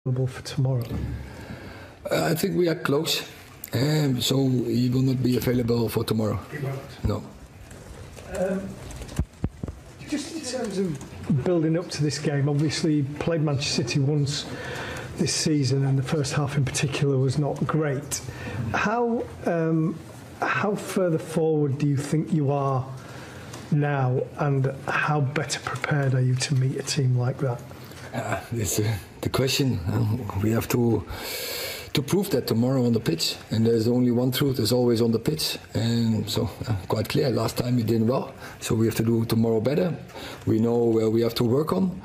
available for tomorrow? I think we are close, so he will not be available for tomorrow. He won't. No. Just in terms of building up to this game, obviously you played Manchester City once this season, and the first half in particular was not great. How further forward do you think you are now, and how better prepared are you to meet a team like that? It's the question. We have to prove that tomorrow on the pitch, and there's only one truth: it's always on the pitch. And so, quite clear. Last time we did well, so we have to do tomorrow better. We know where we have to work on,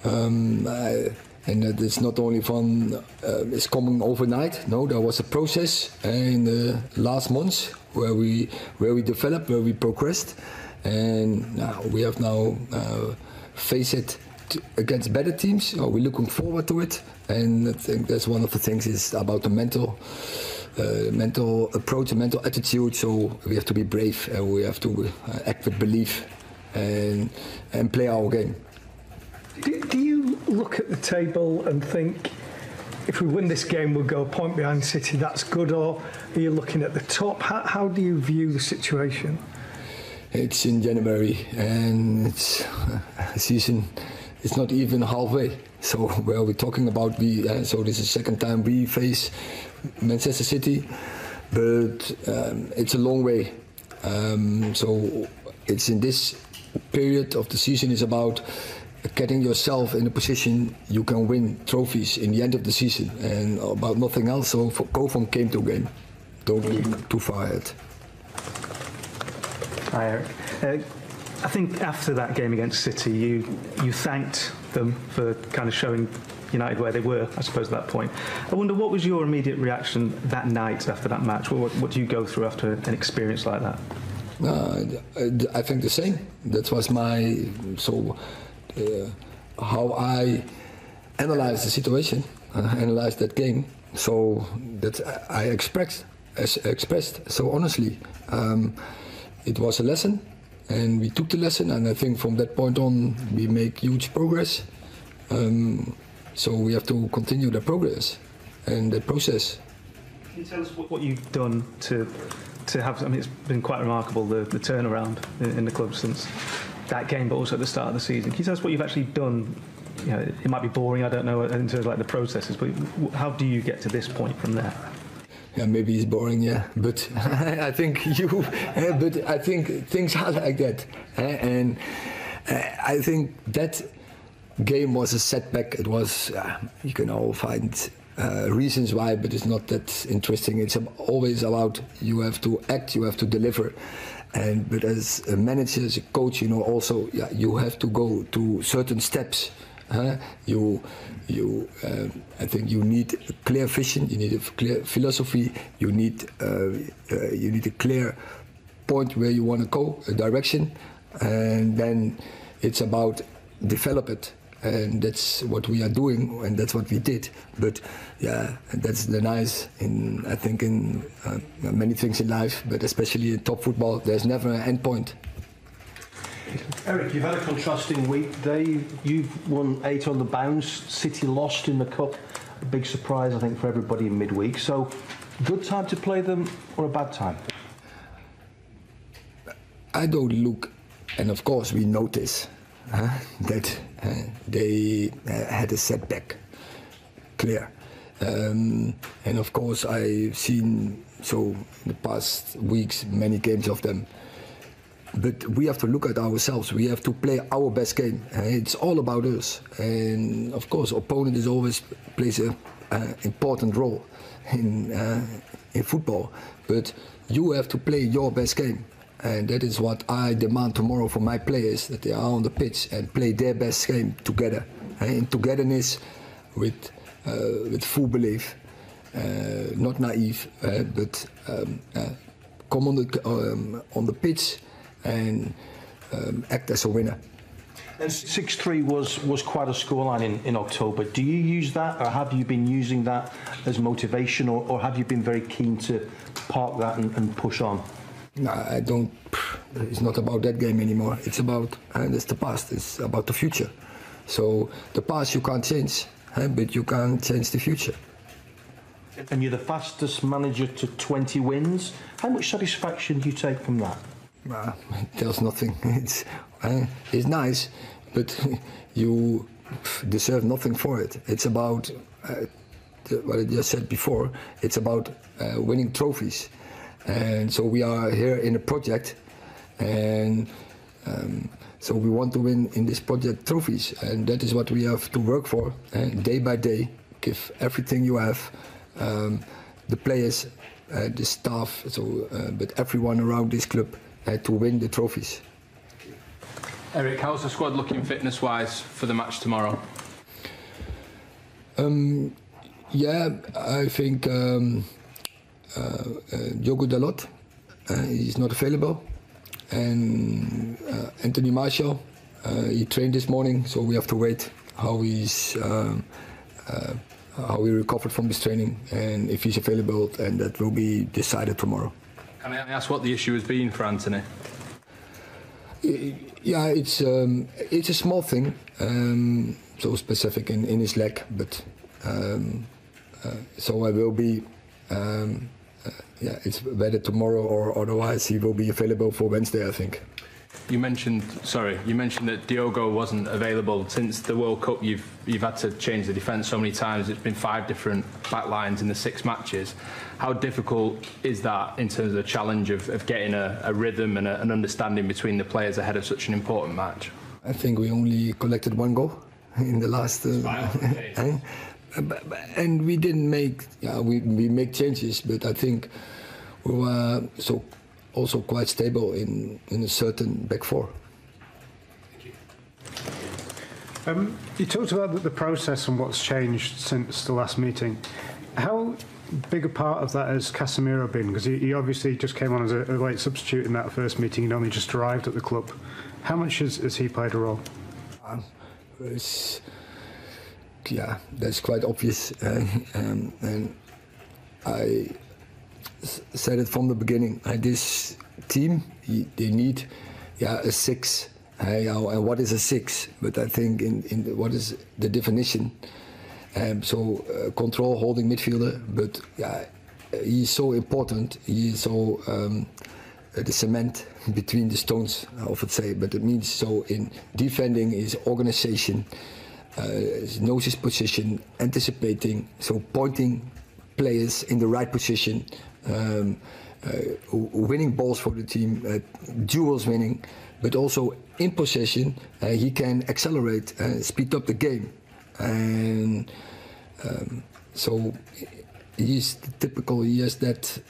and that it's not only fun. It's coming overnight. No, there was a process in the last months where we developed, where we progressed, and now we have face it against better teams. We're looking forward to it, and I think that's one of the things is about the mental approach, the mental attitude. So we have to be brave, and we have to act with belief, and play our game. Do you look at the table and think, if we win this game, we'll go a point behind City, that's good, or are you looking at the top? How do you view the situation? It's in January, and it's a season. It's not even halfway. So where we're talking about, so this is the second time we face Manchester City, but it's a long way. So it's in this period of the season is about getting yourself in a position you can win trophies in the end of the season, and about nothing else. So go from game to game. Don't look too far ahead. Hi, Erik. I think after that game against City, you thanked them for kind of showing United where they were, I suppose, at that point. I wonder, what was your immediate reaction that night after that match? What do you go through after an experience like that? I think the same. That was my how I analyzed the situation, analyzed that game. So that I expressed so honestly. It was a lesson, and we took the lesson, and I think from that point on we make huge progress. So we have to continue the progress and the process. Can you tell us what you've done to have? I mean, it's been quite remarkable, the turnaround in the club since that game, but also at the start of the season. Can you tell us what you've actually done? You know, it might be boring, I don't know, in terms of like the processes, but how do you get to this point from there? Yeah, maybe it's boring, yeah, but I think but I think things are like that, and I think that game was a setback. It was, you can all find reasons why, but it's not that interesting. It's always about you have to act, you have to deliver, but as a manager, as a coach, also, you have to go to certain steps. I think you need a clear vision, you need a clear philosophy, you need a clear point where you want to go, a direction, and then it's about develop it, and that's what we are doing, and that's what we did. But yeah, that's the nice in many things in life, but especially in top football, there's never an end point. Erik, you've had a contrasting week. You've won 8 on the bounce. City lost in the cup. A big surprise, I think, for everybody in midweek. So, good time to play them or a bad time? I don't look, and of course we notice that they had a setback, clear. And of course I've seen, in the past weeks, many games of them. But we have to look at ourselves. We have to play our best game. It's all about us. And of course, opponent is always plays an important role in football. But you have to play your best game, and that is what I demand tomorrow from my players: that they are on the pitch and play their best game together, in togetherness, with full belief, not naive, but come on the pitch and act as a winner. And 6-3 was quite a scoreline in October. Do you use that, or have you been using that as motivation, or have you been very keen to park that and push on? No, I don't. It's not about that game anymore. It's about, and it's the past. It's about the future. So the past you can't change, but you can't change the future. And you're the fastest manager to 20 wins. How much satisfaction do you take from that? There's nothing. It's nice, but you deserve nothing for it. It's about what I just said before. It's about winning trophies, and so we are here in a project, and so we want to win in this project trophies, and that is what we have to work for. And day by day, give everything you have. The players, the staff, but everyone around this club to win the trophies. Erik, how's the squad looking fitness-wise for the match tomorrow? Yeah, I think Diogo Dalot, he's not available, and Anthony Martial, he trained this morning, so we have to wait how he's. How he recovered from his training, and if he's available, and that will be decided tomorrow. Can I ask what the issue has been for Anthony? Yeah, it's a small thing, so specific in his leg, but so I will be. It's whether tomorrow or otherwise he will be available for Wednesday, I think. You mentioned that Diogo wasn't available. Since the World Cup, you've had to change the defence so many times. It's been 5 different back lines in the 6 matches. How difficult is that in terms of the challenge of getting a rhythm and an understanding between the players ahead of such an important match? I think we only collected 1 goal in the last. And we didn't make. We make changes, but I think we were also quite stable in a certain back 4. You talked about the process and what's changed since the last meeting. How big a part of that has Casemiro been? Because he obviously just came on as a late substitute in that first meeting. He'd only just arrived at the club. How much has he played a role? That's quite obvious. And I said it from the beginning. This team, they need a 6. And what is a 6? But I think in what is the definition? Control, holding midfielder. But he's so important. He is so the cement between the stones, I often say. But it means so in defending is organization, knows his position, anticipating, so pointing players in the right position. Winning balls for the team, duels winning, but also in possession he can accelerate, speed up the game, and so he's typical. He has that